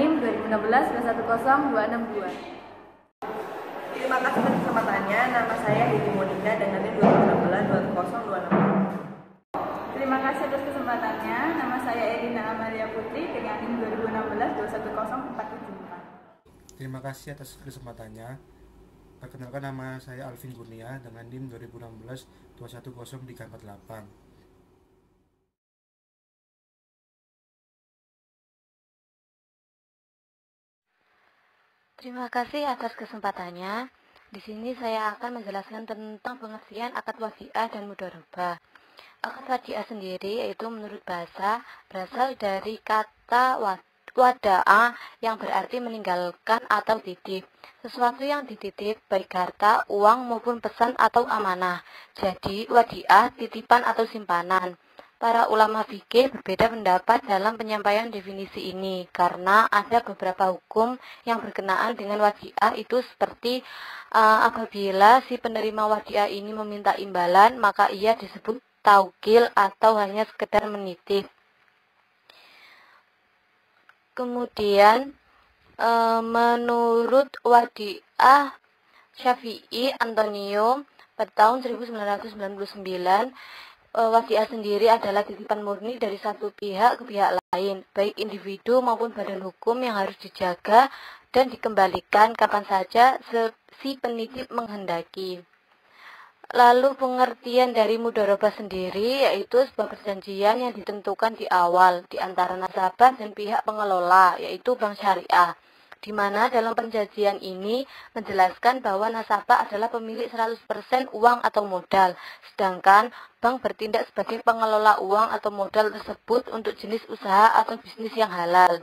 NIM 2016-210-262. Terima kasih atas kesempatannya. Nama saya Hedi Monika dengan NIM 2016-210-262. Terima kasih atas kesempatannya. Nama saya Elina Amalia Putri dengan NIM 2016-210-474. Terima kasih atas kesempatannya. Perkenalkan, nama saya Alvin Kurnia dengan NIM 2016-210-348. Terima kasih atas kesempatannya. Di sini saya akan menjelaskan tentang pengertian akad wadiah dan mudharabah. Akad wadiah sendiri yaitu menurut bahasa berasal dari kata wada'a yang berarti meninggalkan atau titip. Sesuatu yang dititip baik harta, uang maupun pesan atau amanah. Jadi wadiah titipan atau simpanan. Para ulama fikih berbeda pendapat dalam penyampaian definisi ini karena ada beberapa hukum yang berkenaan dengan wadiah itu seperti apabila si penerima wadiah ini meminta imbalan maka ia disebut taukil atau hanya sekedar menitip. Kemudian menurut wadiah Syafi'i Antonio pada tahun 1999, wadiah sendiri adalah titipan murni dari satu pihak ke pihak lain, baik individu maupun badan hukum yang harus dijaga dan dikembalikan kapan saja si penitip menghendaki. Lalu pengertian dari mudharabah sendiri yaitu sebuah perjanjian yang ditentukan di awal di antara nasabah dan pihak pengelola yaitu bank syariah, di mana dalam perjanjian ini menjelaskan bahwa nasabah adalah pemilik 100% uang atau modal, sedangkan bank bertindak sebagai pengelola uang atau modal tersebut untuk jenis usaha atau bisnis yang halal.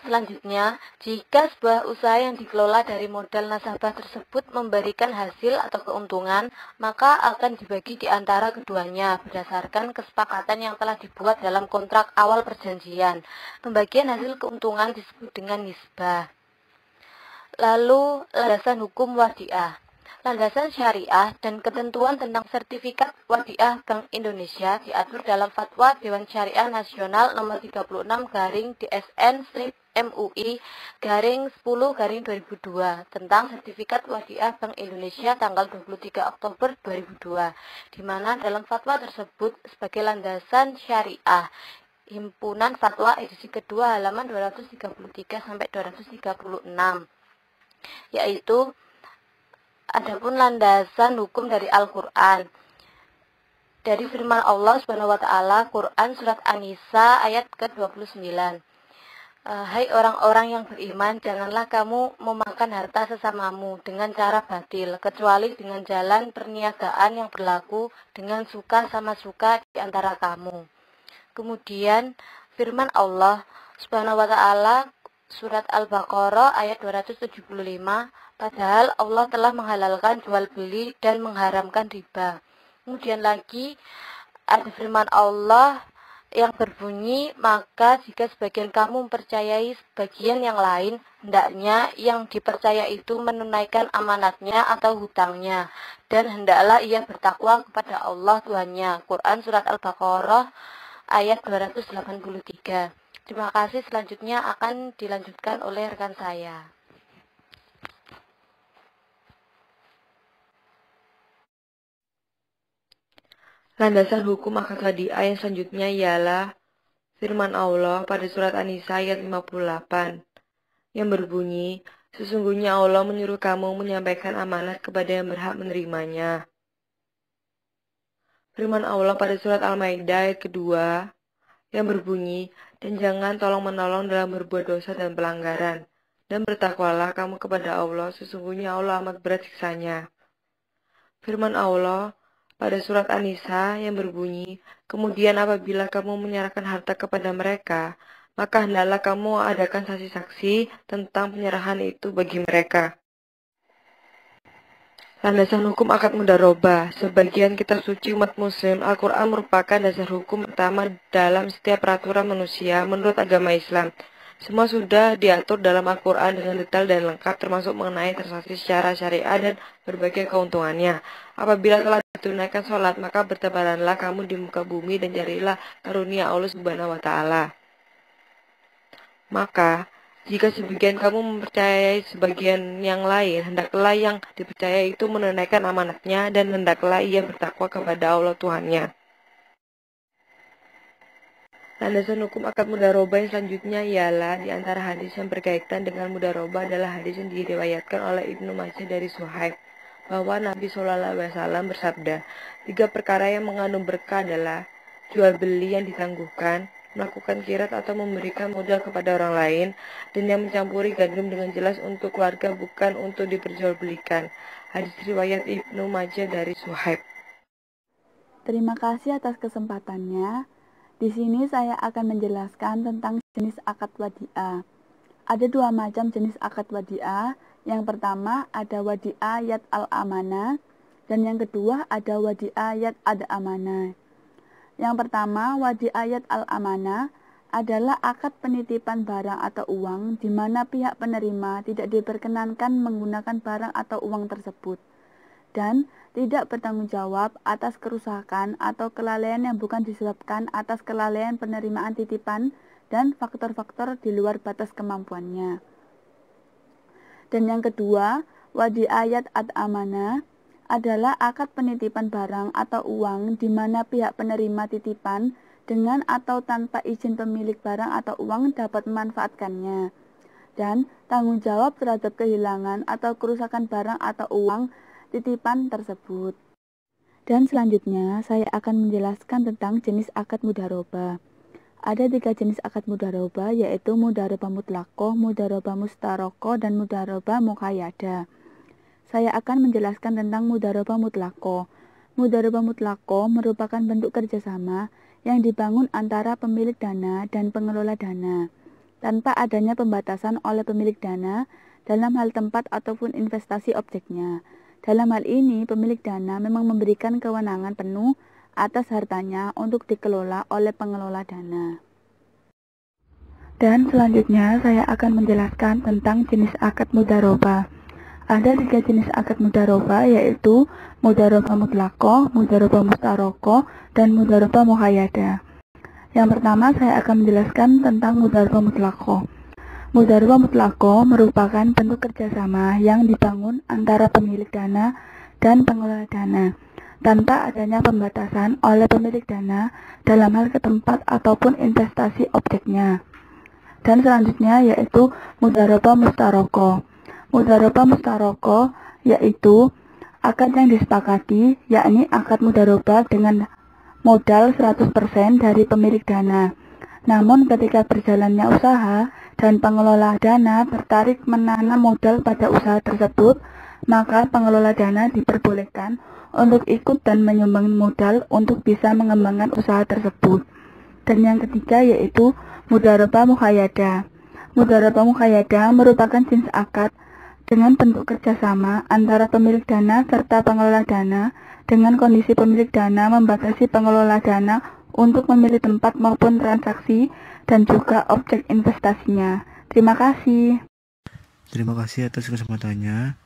Selanjutnya, jika sebuah usaha yang dikelola dari modal nasabah tersebut memberikan hasil atau keuntungan, maka akan dibagi di antara keduanya berdasarkan kesepakatan yang telah dibuat dalam kontrak awal perjanjian. Pembagian hasil keuntungan disebut dengan nisbah. Lalu, landasan hukum wadiah. Landasan syariah dan ketentuan tentang sertifikat wadiah Bank Indonesia diatur dalam Fatwa Dewan Syariah Nasional nomor 36/DSN/MUI/10/2002 tentang sertifikat wadiah Bank Indonesia tanggal 23 Oktober 2002, di mana dalam fatwa tersebut sebagai landasan syariah Himpunan Fatwa edisi kedua halaman 233 sampai 236, yaitu adapun landasan hukum dari Al-Quran. Dari firman Allah Subhanahu wa taala, Quran surat An-Nisa ayat ke-29. Hai orang-orang yang beriman, janganlah kamu memakan harta sesamamu dengan cara batil, kecuali dengan jalan perniagaan yang berlaku dengan suka sama suka di antara kamu. Kemudian firman Allah Subhanahu wa taala surat Al-Baqarah ayat 275, padahal Allah telah menghalalkan jual beli dan mengharamkan riba. Kemudian lagi ada firman Allah yang berbunyi, maka jika sebagian kamu mempercayai sebagian yang lain, hendaknya yang dipercaya itu menunaikan amanatnya atau hutangnya, dan hendaklah ia bertakwa kepada Allah Tuhannya. Quran surat Al-Baqarah ayat 283. Terima kasih, selanjutnya akan dilanjutkan oleh rekan saya. Landasan hukum akad wadiah yang selanjutnya ialah firman Allah pada surat An-Nisa ayat 58 yang berbunyi, sesungguhnya Allah menyuruh kamu menyampaikan amanat kepada yang berhak menerimanya. Firman Allah pada surat Al-Maidah ayat kedua yang berbunyi, dan jangan tolong-menolong dalam berbuat dosa dan pelanggaran, dan bertakwalah kamu kepada Allah, sesungguhnya Allah amat berat siksanya. Firman Allah pada surat An-Nisa yang berbunyi, kemudian apabila kamu menyerahkan harta kepada mereka, maka hendaklah kamu adakan saksi-saksi tentang penyerahan itu bagi mereka. Landasan hukum akad mudharabah. Sebagian kitab suci umat muslim, Al-Quran merupakan dasar hukum pertama dalam setiap peraturan manusia menurut agama Islam. Semua sudah diatur dalam Al-Quran dengan detail dan lengkap, termasuk mengenai transaksi secara syariah dan berbagai keuntungannya. Apabila telah ditunaikan sholat, maka bertebaranlah kamu di muka bumi dan carilah karunia Allah Subhanahu wa Ta'ala. Maka, jika sebagian kamu mempercayai sebagian yang lain, hendaklah yang dipercaya itu menunaikan amanatnya dan hendaklah ia bertakwa kepada Allah Tuhannya. Landasan hukum akad mudharabah yang selanjutnya ialah di antara hadis yang berkaitan dengan mudharabah adalah hadis yang diriwayatkan oleh Ibnu Majah dari Suhaib bahwa Nabi SAW bersabda, 3 perkara yang mengandung berkah adalah jual beli yang ditangguhkan, melakukan kirat atau memberikan modal kepada orang lain, dan yang mencampuri gandum dengan jelas untuk keluarga bukan untuk diperjualbelikan. Hadis riwayat Ibnu Majah dari Suhaib. Terima kasih atas kesempatannya. Di sini saya akan menjelaskan tentang jenis akad wadi'ah. Ada 2 macam jenis akad wadi'ah. Yang pertama ada wadi'ah yad al-amanah dan yang kedua ada wadi'ah yad ad-amanah. Yang pertama, wadi'ah yad al-amanah adalah akad penitipan barang atau uang di mana pihak penerima tidak diperkenankan menggunakan barang atau uang tersebut dan tidak bertanggung jawab atas kerusakan atau kelalaian yang bukan disebabkan atas kelalaian penerimaan titipan dan faktor-faktor di luar batas kemampuannya. Dan yang kedua, wadi'ah yad ad-amanah adalah akad penitipan barang atau uang di mana pihak penerima titipan dengan atau tanpa izin pemilik barang atau uang dapat memanfaatkannya dan tanggung jawab terhadap kehilangan atau kerusakan barang atau uang titipan tersebut. Dan selanjutnya saya akan menjelaskan tentang jenis akad mudharabah. Ada 3 jenis akad mudharabah yaitu mudharabah mutlaqah, mudharabah mustaraqah, dan mudharabah muqayyadah. Saya akan menjelaskan tentang mudharabah mutlaqah. Mudharabah mutlaqah merupakan bentuk kerjasama yang dibangun antara pemilik dana dan pengelola dana tanpa adanya pembatasan oleh pemilik dana dalam hal tempat ataupun investasi objeknya. Dalam hal ini, pemilik dana memang memberikan kewenangan penuh atas hartanya untuk dikelola oleh pengelola dana. Dan selanjutnya saya akan menjelaskan tentang jenis akad mudharabah. Ada 3 jenis akad mudharabah yaitu mudharabah mutlaqah, mudharabah mustaraqah, dan mudharabah muqayyadah. Yang pertama saya akan menjelaskan tentang mudharabah mutlaqah. Mudharabah mutlaqah merupakan bentuk kerjasama yang dibangun antara pemilik dana dan pengelola dana tanpa adanya pembatasan oleh pemilik dana dalam hal ke tempat ataupun investasi objeknya. Dan selanjutnya yaitu mudharabah mustaraqah. Mudharabah mustaraqah yaitu akad yang disepakati, yakni akad mudharabah dengan modal 100% dari pemilik dana. Namun ketika berjalannya usaha dan pengelola dana tertarik menanam modal pada usaha tersebut, maka pengelola dana diperbolehkan untuk ikut dan menyumbang modal untuk bisa mengembangkan usaha tersebut. Dan yang ketiga yaitu mudharabah muqayyadah. Mudharabah muqayyadah merupakan jenis akad dengan bentuk kerjasama antara pemilik dana serta pengelola dana dengan kondisi pemilik dana membatasi pengelola dana untuk memilih tempat maupun transaksi dan juga objek investasinya. Terima kasih. Terima kasih atas kesempatannya.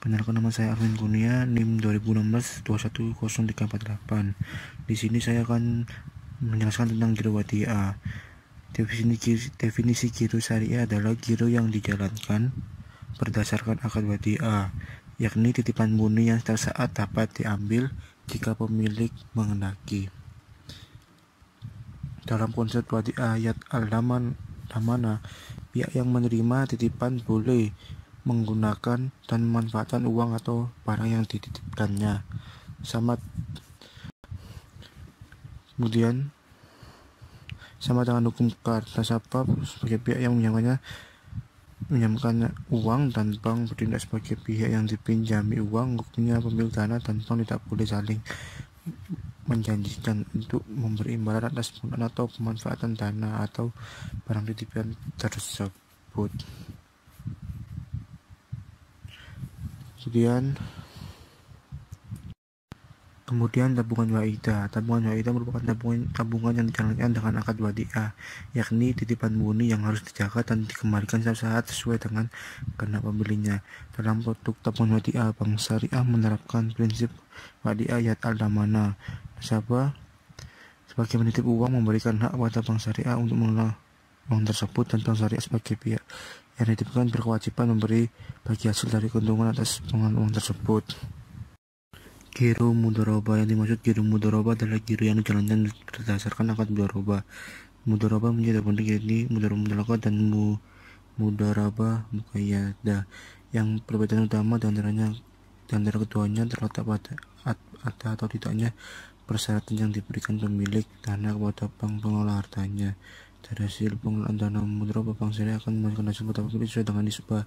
Perkenalkan, nama saya Alvin Kurnia, NIM 2016-210348. Di sini saya akan menjelaskan tentang giro wadi'ah. Definisi giro syariah adalah giro yang dijalankan berdasarkan akad wadi'ah, yakni titipan murni yang sesaat dapat diambil jika pemilik menghendaki. Dalam konsep wadi'ah yad al-amanah, pihak yang menerima titipan boleh menggunakan dan memanfaatkan uang atau barang yang dititipkannya. Kemudian sama dengan hukum nasabah sebagai pihak yang menyamakan uang dan bank bertindak sebagai pihak yang dipinjami uang. Hukumnya pemilik dana dan bank tidak boleh saling menjanjikan untuk memberi imbalan atas penggunaan atau pemanfaatan dana atau barang titipan tersebut. Kemudian tabungan waidah. Tabungan waidah merupakan tabungan yang dijalankan dengan akad wadi'ah, yakni titipan murni yang harus dijaga dan dikembalikan saat sesuai dengan kehendak pemiliknya. Dalam produk tabungan wadi'ah, Bank Syariah menerapkan prinsip wadi'ah yad al-amanah. Nasabah sebagai penitip uang memberikan hak pada Bank Syariah untuk mengelola uang tersebut, dan bank syariah sebagai pihak yang dititipkan berkewajiban memberi bagi hasil dari keuntungan atas penggunaan uang tersebut. Giro mudharabah. Yang dimaksud giro mudharabah adalah giro yang dijalankan berdasarkan akad mudharabah. Mudharabah menjadi bentuk, yakni mudharabah mutlaqah dan mudharabah muqayyadah. Yang perbedaan utama di antara keduanya terletak pada ada atau tidaknya persyaratan yang diberikan pemilik tanah kepada bank pengelola hartanya. Dari hasil pengelolaan dana mudharabah, bank syariah akan memberikan hasil kepada pemilik sesuai dengan nisbah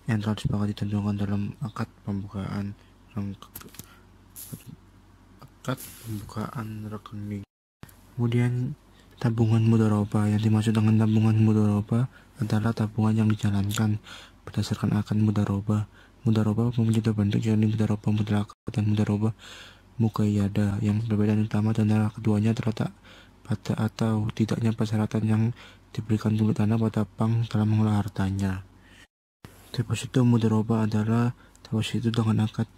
yang telah disepakati dan ditentukan dalam akad pembukaan rekening. Kemudian tabungan mudharabah. Yang dimaksud dengan tabungan mudharabah adalah tabungan yang dijalankan berdasarkan akad mudharabah. Mudharabah mempunyai dua bentuk, yakni mudharabah mutlaqah dan mudharabah muqayyadah. Yang perbedaan utama antara keduanya terletak pada atau tidaknya persyaratan yang diberikan pemilik tanah pada bank dalam mengelola hartanya. Deposito mudharabah adalah deposito dengan akad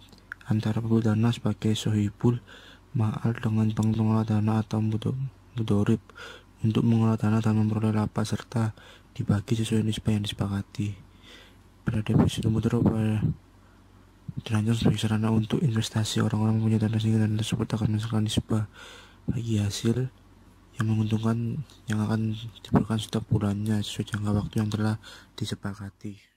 antara pemilik tanah sebagai sohibul ma'al dengan bank pengelola dana atau mudorib untuk mengelola dana dan memperoleh laba serta dibagi sesuai nisbah yang disepakati. Pada deposito mudharabah dirancang sebagai sarana untuk investasi. Orang-orang punya dana sehingga dana tersebut akan menghasilkan nisbah bagi hasil yang menguntungkan yang akan diberikan setiap bulannya sesuai jangka waktu yang telah disepakati.